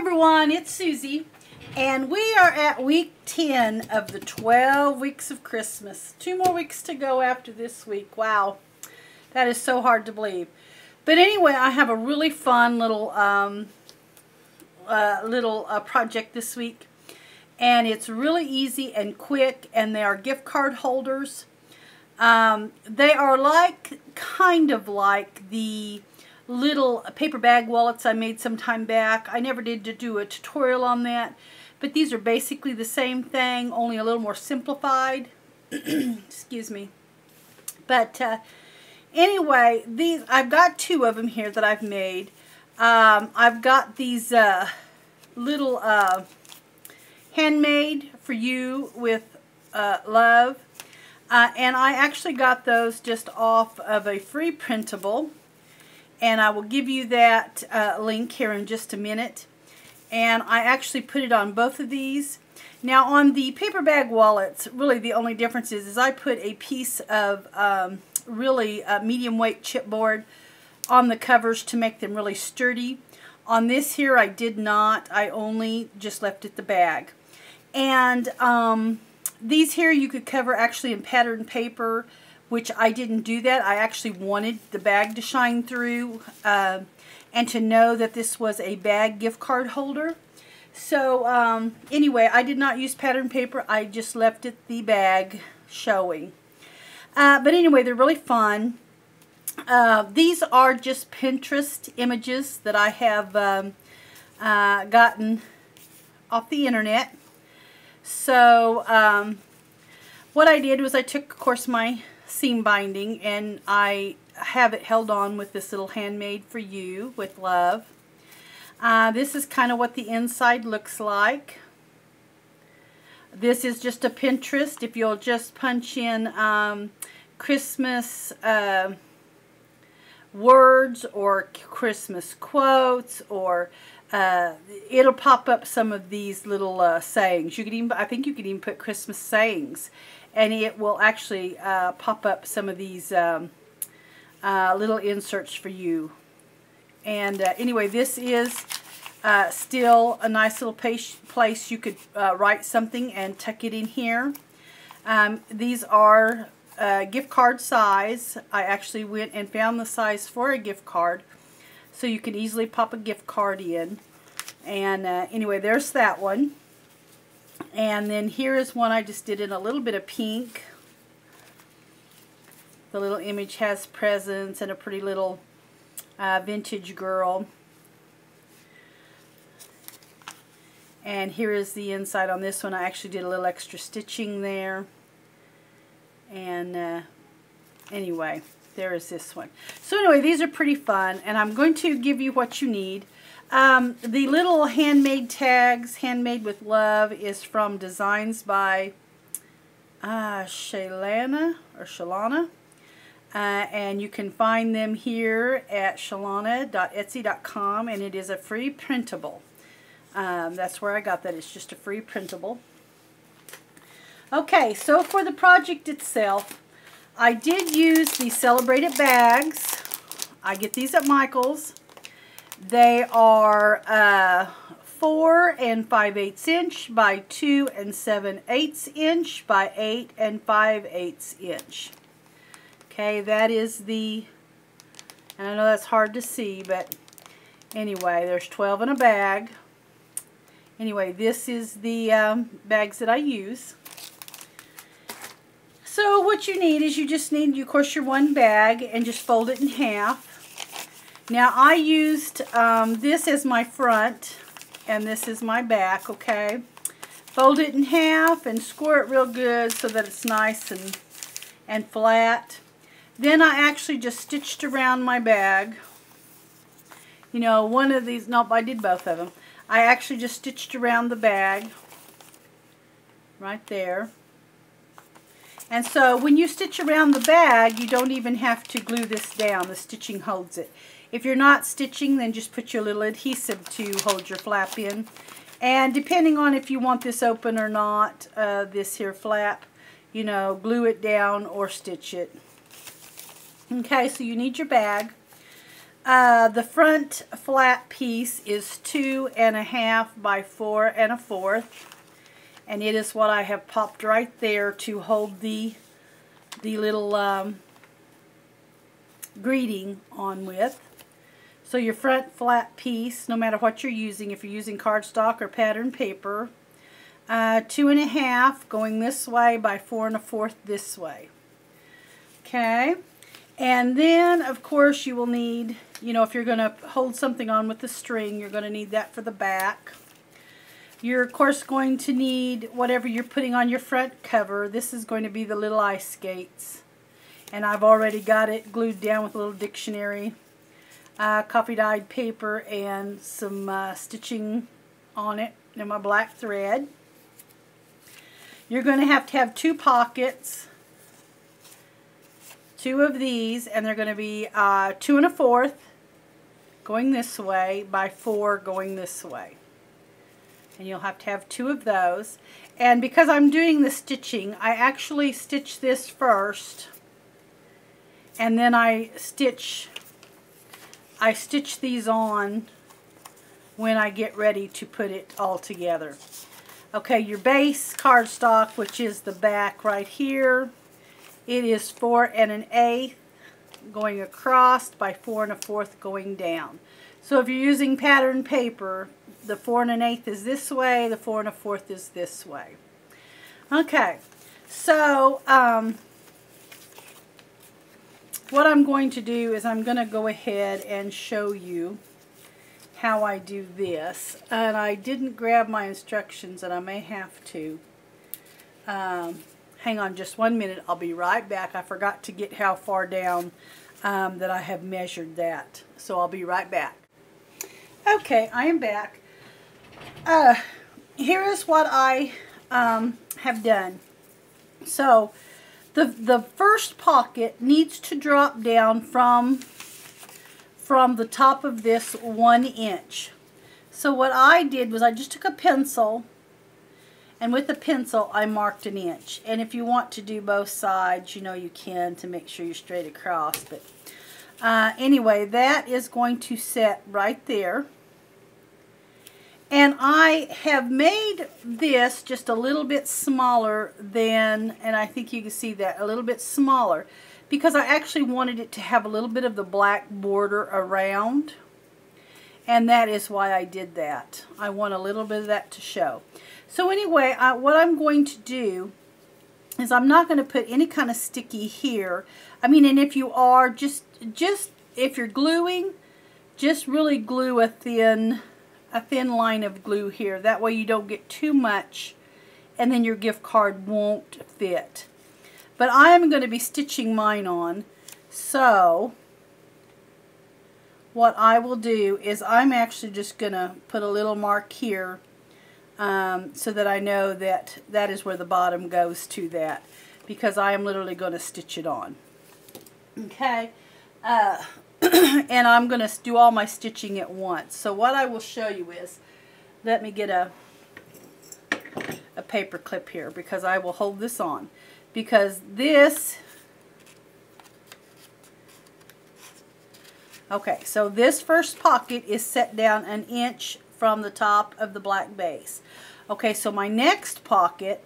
everyone, it's Susie, and we are at week 10 of the 12 weeks of Christmas. 2 more weeks to go after this week. Wow, that is so hard to believe. But anyway, I have a really fun little project this week, and it's really easy and quick, and they are gift card holders. They are kind of like the little paper bag wallets I made some time back. I never did do a tutorial on that, but these are basically the same thing, only a little more simplified. Excuse me. But anyway, these I've got 2 of them here that I've made. I've got these little handmade for you with love, and I actually got those just off of a free printable. And I will give you that link here in just a minute. And I actually put it on both of these. Now on the paper bag wallets, really the only difference is I put a piece of really medium weight chipboard on the covers to make them really sturdy. On this here I did not. I only just left it the bag. And these here you could cover actually in patterned paper, which I didn't do that. I actually wanted the bag to shine through and to know that this was a bag gift card holder. So anyway, I did not use pattern paper. I just left it the bag showing. But anyway, they're really fun. These are just Pinterest images that I have gotten off the internet. So what I did was I took, of course, my seam binding, and I have it held on with this little handmade for you with love. This is kind of what the inside looks like. This is just a Pinterest. If you'll just punch in Christmas words or Christmas quotes, or it'll pop up some of these little sayings. You could even, I think you could even put Christmas sayings, and it will actually pop up some of these little inserts for you. And anyway, this is still a nice little place you could write something and tuck it in here. These are gift card size. I actually went and found the size for a gift card, so you can easily pop a gift card in. And anyway, there's that one. And then here is one I just did in a little bit of pink. The little image has presents and a pretty little vintage girl. And here is the inside on this one. I actually did a little extra stitching there. And anyway, there is this one. So anyway, these are pretty fun, and I'm going to give you what you need. The little handmade tags, Handmade with Love, is from Designs by Shalana, and you can find them here at shalana.etsy.com, and it is a free printable. That's where I got that. It's just a free printable. Okay, so for the project itself, I did use the Celebrated bags. I get these at Michael's. They are 4 5/8 inch by 2 7/8 inch by 8 5/8 inch. Okay, that is the, and I know that's hard to see, but anyway, there's 12 in a bag. Anyway, this is the bags that I use. So what you need is you just need, of course, your one bag, and just fold it in half. Now I used this as my front, and this is my back, okay? Fold it in half and score it real good so that it's nice and flat. Then I actually just stitched around my bag. You know, one of these, nope, I did both of them. I actually just stitched around the bag right there. And so when you stitch around the bag, you don't even have to glue this down. The stitching holds it. If you're not stitching, then just put your little adhesive to hold your flap in. And depending on if you want this open or not, this here flap, you know, glue it down or stitch it. Okay, so you need your bag. The front flat piece is 2.5 by 4 1/4, and it is what I have popped right there to hold the little greeting on with. So your front flat piece, no matter what you're using, if you're using cardstock or pattern paper, 2.5 going this way by 4 1/4 this way. Okay. And then, of course, you will need, you know, if you're going to hold something on with the string, you're going to need that for the back. You're, of course, going to need whatever you're putting on your front cover. This is going to be the little ice skates. And I've already got it glued down with a little dictionary, coffee-dyed paper, and some stitching on it in my black thread. You're going to have 2 pockets. 2 of these, and they're going to be 2 1/4 going this way by 4 going this way. And you'll have 2 of those. And because I'm doing the stitching, I actually stitch this first, and then I stitch these on when I get ready to put it all together. Okay, your base cardstock, which is the back right here, it is 4 1/8 going across by 4 1/4 going down. So if you're using pattern paper, the 4 1/8 is this way, the 4 1/4 is this way. Okay, so what I'm going to do is I'm going to go ahead and show you how I do this. And I didn't grab my instructions, and I may have to. Hang on just 1 minute. I'll be right back. I forgot to get how far down that I have measured that. So I'll be right back. Okay, I am back. Here is what I have done. So the first pocket needs to drop down from the top of this 1 inch. So what I did was I just took a pencil, and with the pencil I marked 1 inch. And if you want to do both sides, you know, you can, to make sure you're straight across. But anyway, that is going to set right there. And I have made this just a little bit smaller than, and I think you can see that, a little bit smaller, because I actually wanted it to have a little bit of the black border around. And that is why I did that. I want a little bit of that to show. So anyway, what I'm going to do is I'm not going to put any kind of sticky here. I mean, and if you are, just if you're gluing, just really glue a thin line of glue here. That way you don't get too much, and then your gift card won't fit. But I am going to be stitching mine on, so what I will do is I'm actually just going to put a little mark here so that I know that that is where the bottom goes to that, because I am literally going to stitch it on. Okay, and I'm going to do all my stitching at once. So what I will show you is, let me get a paper clip here, because I will hold this on, because this, okay, so this first pocket is set down 1 inch from the top of the black base. Okay, so my next pocket,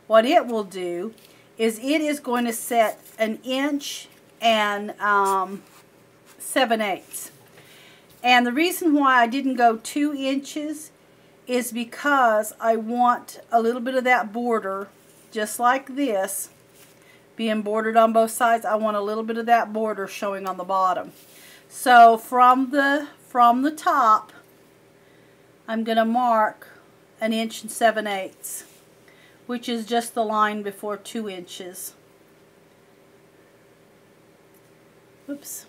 what it will do is it is going to set 1 inch and 7/8. And the reason why I didn't go 2 inches is because I want a little bit of that border, just like this, being bordered on both sides. I want a little bit of that border showing on the bottom. So from the top, I'm going to mark 1 inch and 7/8, which is just the line before 2 inches. Oops.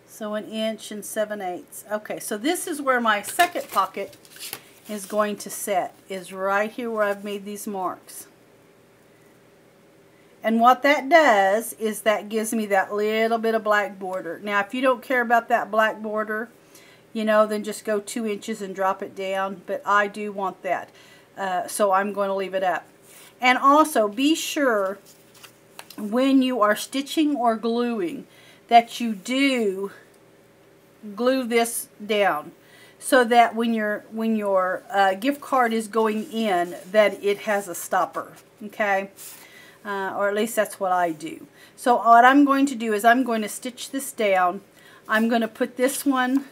So 1 inch and 7/8. Okay, so this is where my second pocket is going to set, is right here where I've made these marks. And what that does is that gives me that little bit of black border. Now, if you don't care about that black border, you know, then just go 2 inches and drop it down. But I do want that, so I'm going to leave it up. And also, be sure when you are stitching or gluing that you do glue this down, so that when your gift card is going in, that it has a stopper, okay? Or at least that's what I do. So what I'm going to do is I'm going to stitch this down. I'm going to put this one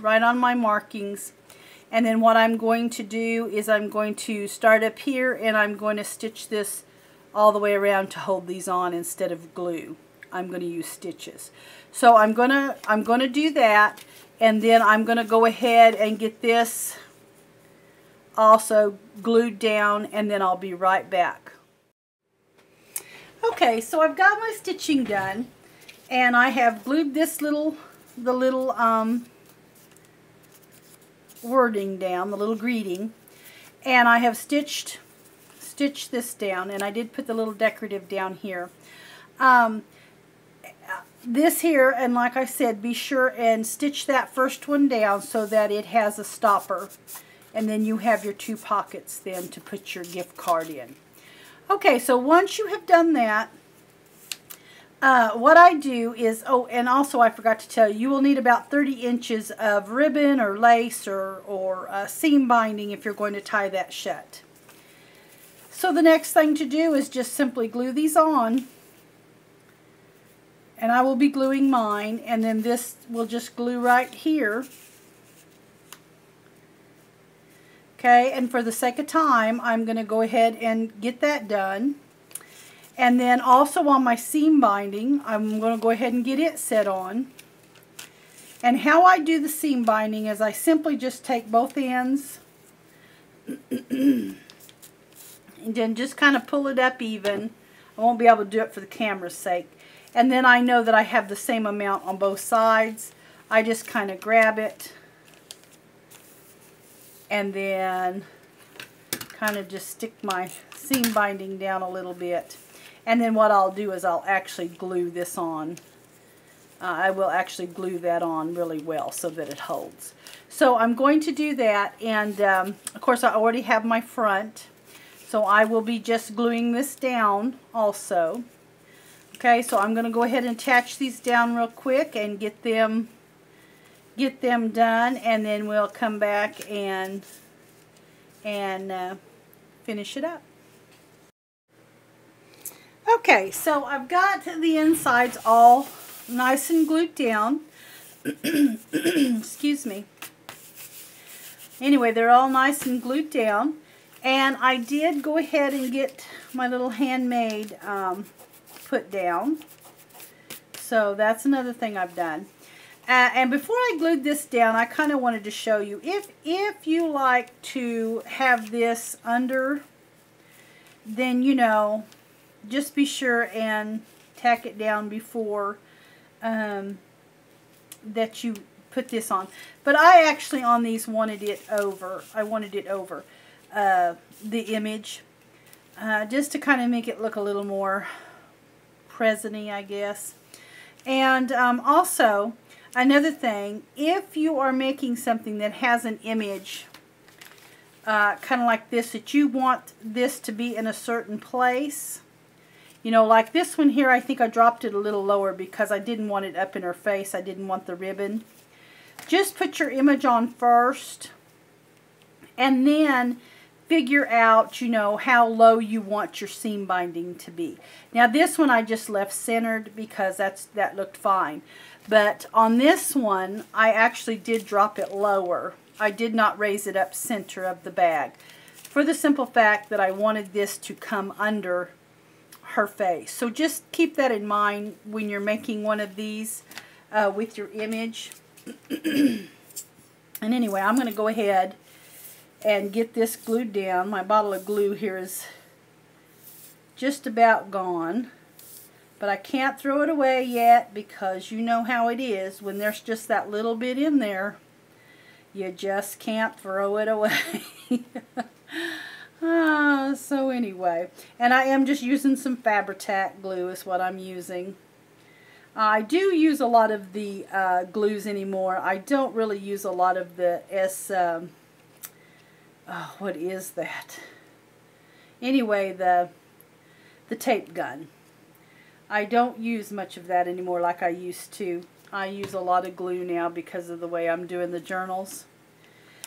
right on my markings, and then what I'm going to do is I'm going to start up here, and I'm going to stitch this all the way around to hold these on. Instead of glue, I'm going to use stitches. So I'm gonna do that, and then I'm going to go ahead and get this also glued down, and then I'll be right back. Okay, so I've got my stitching done, and I have glued this the little wording down, the little greeting, and I have stitched this down, and I did put the little decorative down here. This here, and like I said, be sure and stitch that first one down so that it has a stopper, and then you have your 2 pockets then to put your gift card in. Okay, so once you have done that, what I do is, oh, and also I forgot to tell you, you will need about 30 inches of ribbon or lace or seam binding if you're going to tie that shut. So the next thing to do is just simply glue these on, and I will be gluing mine, and then this will just glue right here. Okay, and for the sake of time, I'm going to go ahead and get that done. And then also on my seam binding, I'm going to go ahead and get it set on. And how I do the seam binding is I simply just take both ends and then just kind of pull it up even. I won't be able to do it for the camera's sake. And then I know that I have the same amount on both sides. I just kind of grab it and then kind of just stick my seam binding down a little bit. And then what I'll do is I'll actually glue this on. I will actually glue that on really well so that it holds. So I'm going to do that, and of course I already have my front. So I will be just gluing this down also. Okay, so I'm going to go ahead and attach these down real quick and get them done, and then we'll come back and finish it up. Okay, so I've got the insides all nice and glued down. Excuse me. Anyway, they're all nice and glued down. And I did go ahead and get my little handmade put down. So that's another thing I've done. And before I glued this down, I kind of wanted to show you, if you like to have this under, then, you know, just be sure and tack it down before that you put this on. But I actually on these wanted it over. I wanted it over the image, just to kind of make it look a little more present-y, I guess. And also, another thing, if you are making something that has an image kind of like this, that you want this to be in a certain place, you know, like this one here, I think I dropped it a little lower because I didn't want it up in her face. I didn't want the ribbon. Just put your image on first, and then figure out, you know, how low you want your seam binding to be. Now this one I just left centered because that looked fine. But on this one, I actually did drop it lower. I did not raise it up center of the bag, for the simple fact that I wanted this to come under her face. So just keep that in mind when you're making one of these with your image. And anyway, I'm going to go ahead and get this glued down. My bottle of glue here is just about gone, but I can't throw it away yet, because you know how it is when there's just that little bit in there. You just can't throw it away. So anyway, and I am just using some Fabri-Tac glue is what I'm using. I do use a lot of the glues anymore. I don't really use a lot of the what is that? Anyway, the tape gun. I don't use much of that anymore like I used to. I use a lot of glue now because of the way I'm doing the journals.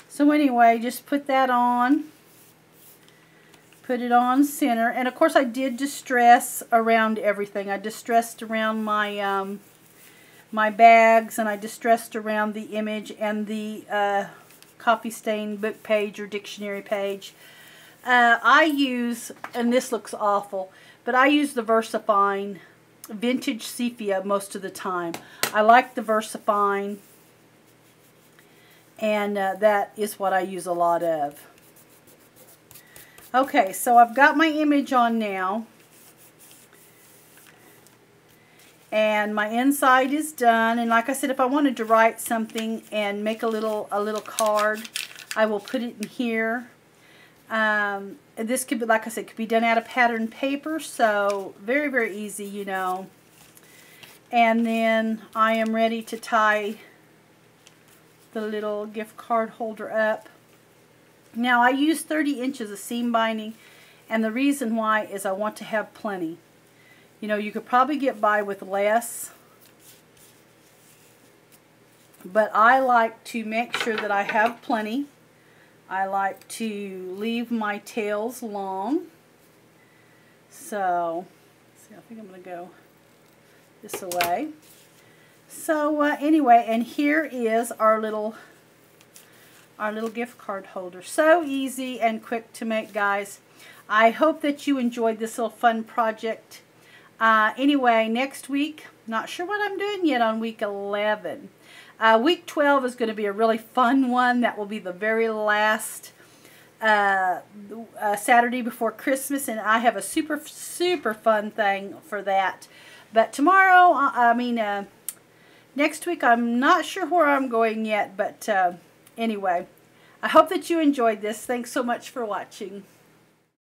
So anyway, just put that on. Put it on center. And of course I did distress around everything. I distressed around my my bags, and I distressed around the image and the coffee stain book page or dictionary page. I use, and this looks awful, but I use the VersaFine Vintage Sepia most of the time. I like the VersaFine, and that is what I use a lot of. Okay, so I've got my image on now, and my inside is done. And like I said, if I wanted to write something and make a little card, I will put it in here. This could be, like I said, could be done out of pattern paper, so very, very easy, you know. And then I am ready to tie the little gift card holder up. Now I use 30 inches of seam binding, and the reason why is I want to have plenty. You know, you could probably get by with less, but I like to make sure that I have plenty. I like to leave my tails long. So, see, I think I'm going to go this away. So anyway, and here is our little gift card holder. So easy and quick to make, guys. I hope that you enjoyed this little fun project. Anyway, next week, not sure what I'm doing yet on week 11. Week 12 is going to be a really fun one. That will be the very last Saturday before Christmas, and I have a super, super fun thing for that. But tomorrow, next week, I'm not sure where I'm going yet, but anyway, I hope that you enjoyed this. Thanks so much for watching.